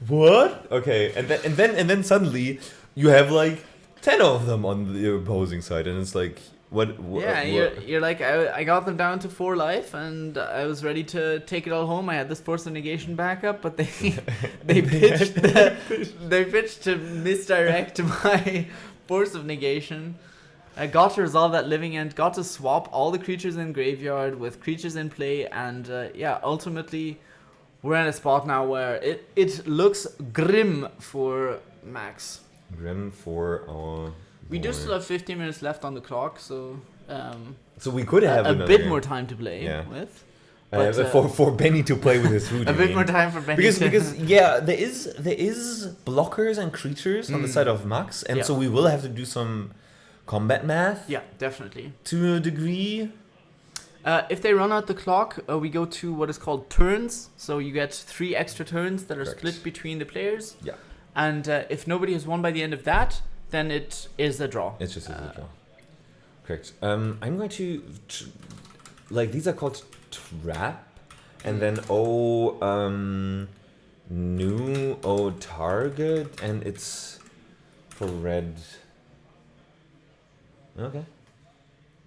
What? Okay, and then suddenly you have like 10 of them on the opposing side, and it's like, what? Yeah, you're like, I got them down to 4 life, and I was ready to take it all home. I had this Force of Negation backup, but they pitched to misdirect my Force of Negation. I got to resolve that Living End, got to swap all the creatures in graveyard with creatures in play, and ultimately we're in a spot now where it looks grim for Max. Grim for our... We do still have 15 minutes left on the clock, so we could have a bit more time to play with. But, for Benny to play with his food. A bit more time for Benny. Because there is blockers and creatures on the side of Max, and so we will have to do some combat math. Yeah, definitely. To a degree. If they run out the clock, we go to what is called turns. So you get 3 extra turns that are split between the players. Yeah. And if nobody has won by the end of that, then it is a draw. It's just a draw. Correct. I'm going to... these are called trap. And then new target. And it's for red. Okay.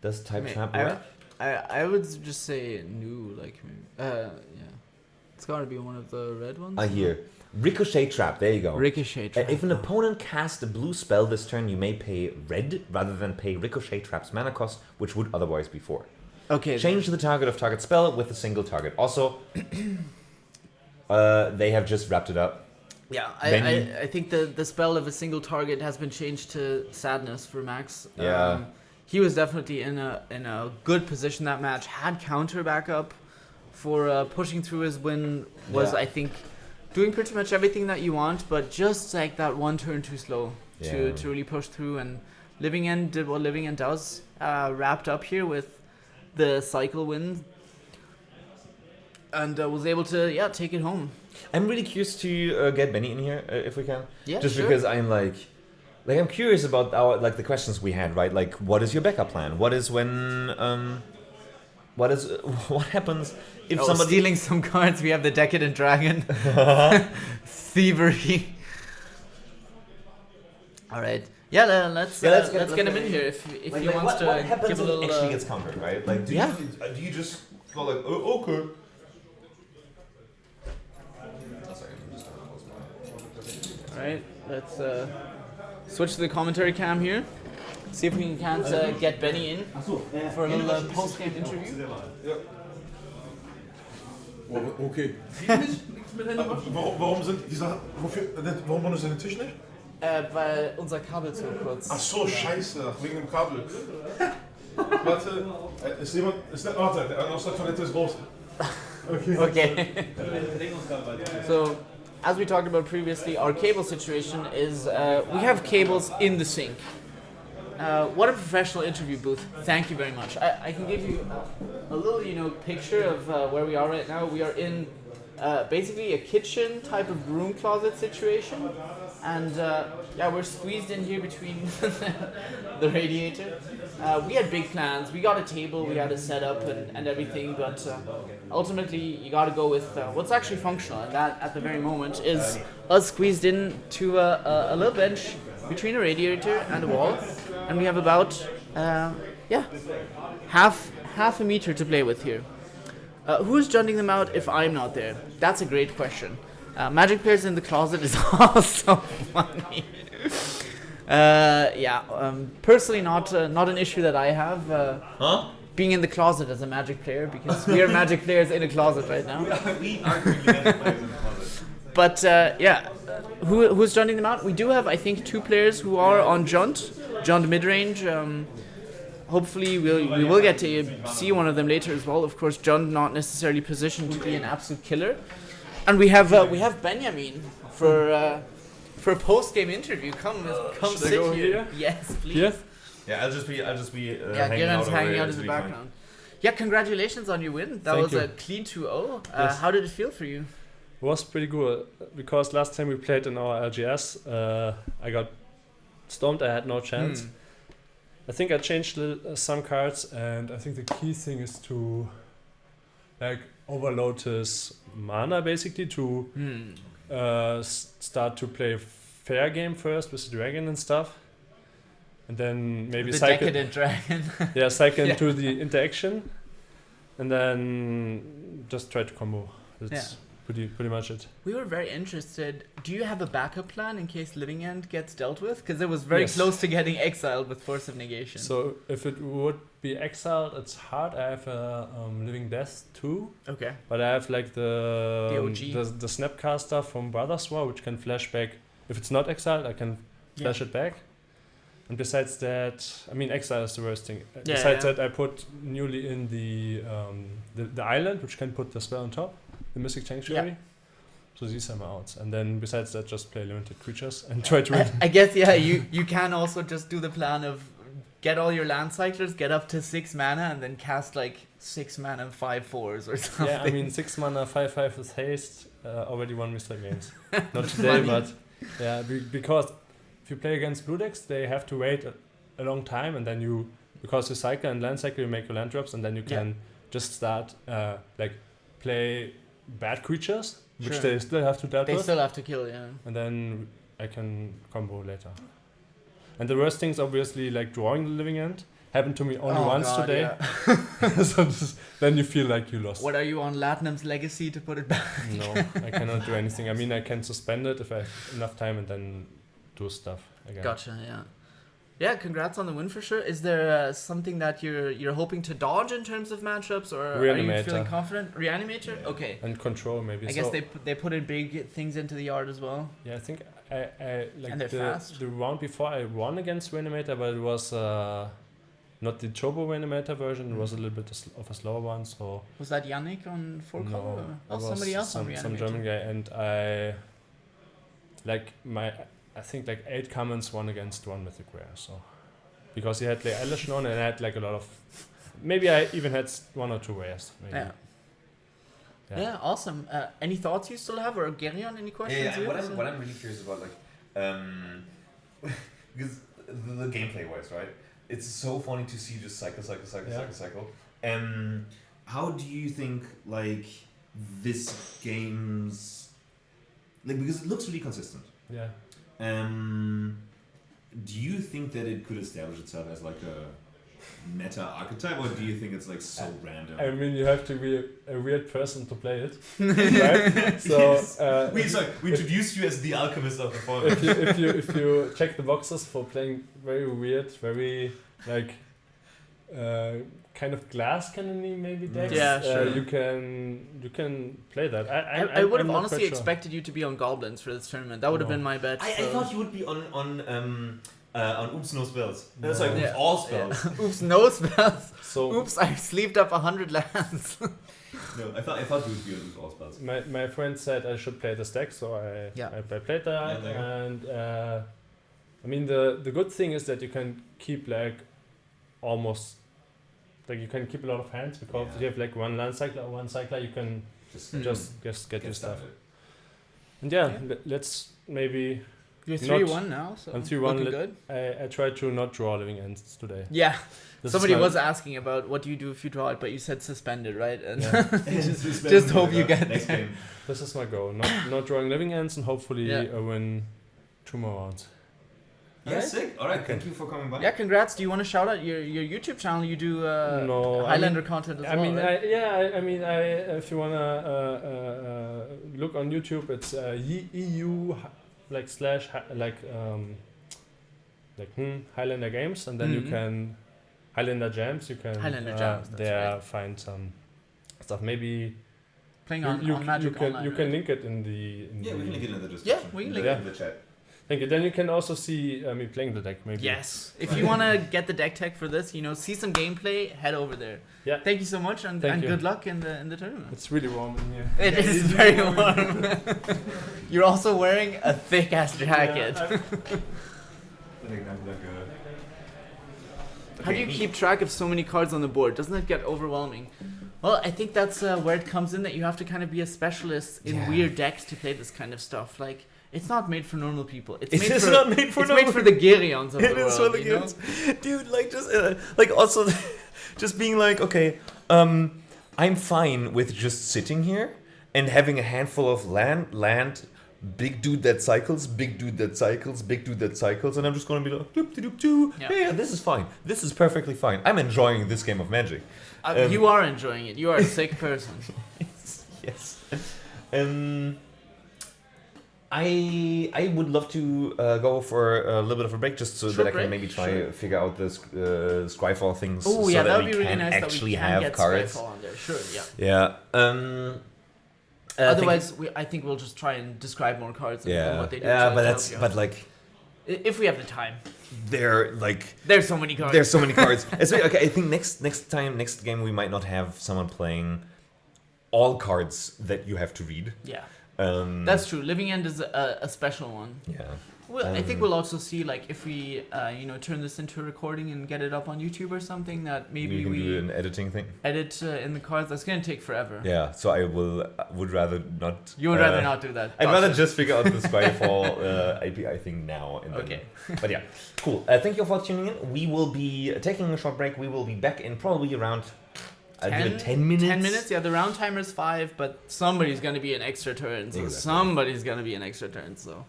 Does type trap work? I would just say new, it's gotta be one of the red ones. Here. Ricochet Trap, there you go. Ricochet Trap. If an opponent casts a blue spell this turn, you may pay red rather than pay Ricochet Trap's mana cost, which would otherwise be 4. Okay. Change the target of target spell with a single target. Also, they have just wrapped it up. Yeah, Then I think the spell of a single target has been changed to Sadness for Max. Yeah. He was definitely in a good position that match. Had counter backup for pushing through his win. Was Yeah. I think doing pretty much everything that you want, but just like that one turn too slow to really push through. And Living End did what Living End does. Wrapped up here with the cycle win. And was able to take it home. I'm really curious to get Benny in here if we can. Yeah, Just sure. because I'm I'm curious about the questions we had, right? Like, what is your backup plan? What is when what happens if somebody stealing some cards? We have the Decadent Dragon. Thievery. All right. Yeah, let's get him in here if he wants to what happens give a little. if it actually gets countered, right? Like, do you just go like, oh, okay? All right, let's switch to the commentary cam here. See if we can't get Benny in for a little post-game interview. Okay. Warum sind die Sachen, warum wollen sie den Tisch nicht? Weil unser Kabel zu kurz. Ach so, scheiße, wegen dem Kabel. Warte, ist jemand, warte, der aus der Toilette ist raus. Okay. So, as we talked about previously, our cable situation is we have cables in the sink. What a professional interview booth. Thank you very much. I can give you a little, picture of where we are right now. We are in basically a kitchen type of broom closet situation. And we're squeezed in here between the radiator. We had big plans. We got a table, we had a setup and everything, but ultimately you got to go with what's actually functional. And that, at the very moment, is us squeezed in to a little bench between a radiator and a wall. And we have about, half a meter to play with here. Who's junting them out if I'm not there? That's a great question. Magic players in the closet is also funny. Personally, not an issue that I have. Being in the closet as a Magic player, because we are Magic players in a closet right now. We are Magic players in the closet. But who's junting them out? We do have, I think, 2 players who are on junt mid-range. Hopefully we will get to see one of them later as well. Of course, Junt not necessarily positioned to be an absolute killer. And we have Benjamin for a post-game interview. Come sit here. Yes, please. Yeah? Yeah, I'll just be hanging out in the background. Fine. Yeah, congratulations on your win. That was a clean 2-0. Yes. How did it feel for you? It was pretty good because last time we played in our LGS, I got stomped. I had no chance. I think I changed some cards, and I think the key thing is to overload his mana basically to start to play fair game first with the dragon and stuff, and then maybe the cycle Decadent Dragon. cycle into the interaction, and then just try to combo. That's pretty much it. We were very interested. Do you have a backup plan in case Living End gets dealt with? Because it was very close to getting exiled with Force of Negation. So if it would be exiled, it's hard. I have a Living Death too. Okay. But I have like the OG. the Snapcaster from Brothers War, which can flash back. If it's not exiled, I can flash it back. And besides that, I mean, exile is the worst thing. Besides that, I put newly in the island, which can put the spell on top. The Mystic Sanctuary. Yeah. So these are my outs. And then besides that, just play limited creatures and try to win. I guess, you can also just do the plan of get all your land cyclers, get up to 6 mana, and then cast like 6 mana 5/4s or something. Yeah, I mean 6 mana 5/5 with haste. Already won Mr. Games. Not today, but because if you play against blue decks, they have to wait a long time, and then because you cycle and land cycle, you make your land drops, and then you can just start play bad creatures, which they still have to deal with. They still have to kill, And then I can combo later. And the worst things, obviously, like drawing the Living End, happened to me only once today. Yeah. So then you feel like you lost. What are you on Latinum's Legacy to put it back? No, I cannot do anything. I mean, I can suspend it if I have enough time and then do stuff again. Gotcha, yeah. Yeah, congrats on the win for sure. Is there something that you're hoping to dodge in terms of matchups, or are you feeling confident? Reanimator? Okay. And control maybe. I guess they put in big things into the yard as well. Yeah, I think I like and they're fast. The round before I won against Reanimator, but it was not the Turbo Reanimator version. It was a little bit of a slower one. So was that Yannick on 4 no, color? Or somebody else on Reanimator? Some German guy, and I think like 8 commons, 1 against 1 mythic rare. So because he had the Elish on, and I had like a lot of, maybe I even had 1 or 2 rares. Maybe. Yeah, awesome. Any thoughts you still have, or Gerion? Any questions? Yeah. What I'm really curious about, like, because the gameplay wise, right? It's so funny to see just cycle. How do you think like this game's like, because it looks really consistent? Yeah. Do you think that it could establish itself as like a meta archetype, or do you think it's like so random? I mean, you have to be a weird person to play it, right? So we introduced you as the alchemist of the format. if you check the boxes for playing very weird, very like kind of glass cannon-y maybe decks, sure. you can play that. I would have honestly expected you to be on goblins for this tournament. That would have been my bet. I thought you would be on Oops No Spells. That's like Oops All Spells. Oops No Spells. So Oops, I sleeved up 100 lands. No, I thought you would be on Oops All Spells. My friend said I should play this deck, so I played that, and I mean the good thing is that you can keep like almost like you can keep a lot of hands, because you have like 1 land cycler or 1 cycler, you can just get your stuff. And let's maybe. You're 3-1 now, so I'm 3-1. good. I tried to not draw living ends today. Yeah. Somebody was asking about what do you do if you draw it, but you said suspended, right? And just hope you get next game. This is my goal. Not drawing living ends, and hopefully win 2 more rounds. Yeah, sick. Alright, thank you for coming by. Yeah, congrats. Do you want to shout out your YouTube channel? You do Highlander content as well. I mean, if you wanna look on YouTube, it's EU Highlander Games, and then you can Highlander Jams. You can find some stuff. Maybe playing on Magic Online. You can link it in the. We can link it in the description. Yeah, we can link it in the chat. Thank you. Then you can also see me playing the deck, maybe. Yes. If you want to get the deck tech for this, see some gameplay, head over there. Yeah. Thank you so much, and good luck in the tournament. It's really warm in here. It is very warm. You're also wearing a thick ass jacket. How do you keep track of so many cards on the board? Doesn't it get overwhelming? Well, I think that's where it comes in, that you have to kind of be a specialist in weird decks to play this kind of stuff. Like, it's not made for normal people. It's made for the Gerions of the world. It is for the Gerions. Dude, like, just like also just being like, okay, I'm fine with just sitting here and having a handful of land, big dude that cycles, big dude that cycles, big dude that cycles, and I'm just gonna be like, doop doop doop. Yeah, this is fine. This is perfectly fine. I'm enjoying this game of Magic. You are enjoying it. You are a sick person. Yes. I would love to go for a little bit of a break, just so that I can maybe try to figure out the Scryfall things, so that we can actually have cards. On there. Sure, yeah. Otherwise, I think we'll just try and describe more cards and what they do. Yeah, but like, if we have the time. There's so many cards. There's so many cards. Okay, I think next game we might not have someone playing all cards that you have to read. Yeah. That's true. Living End is a special one. Yeah. Well, I think we'll also see, like, if we, turn this into a recording and get it up on YouTube or something, that maybe we do an editing thing. Edit in the cards. That's gonna take forever. Yeah. So I would rather not. You would rather not do that. I'd rather just figure out the Scryfall API thing now. And okay. But yeah, cool. Thank you for tuning in. We will be taking a short break. We will be back in probably around. 10 minutes? 10 minutes? Yeah, the round timer is 5, but somebody's going to be an extra turn. So somebody's going to be an extra turn, so.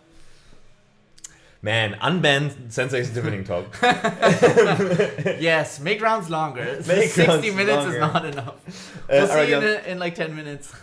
Man, unbanned Sensei's Divining Top. Yes, make rounds longer. 60 minutes is not enough. We'll see you in like 10 minutes.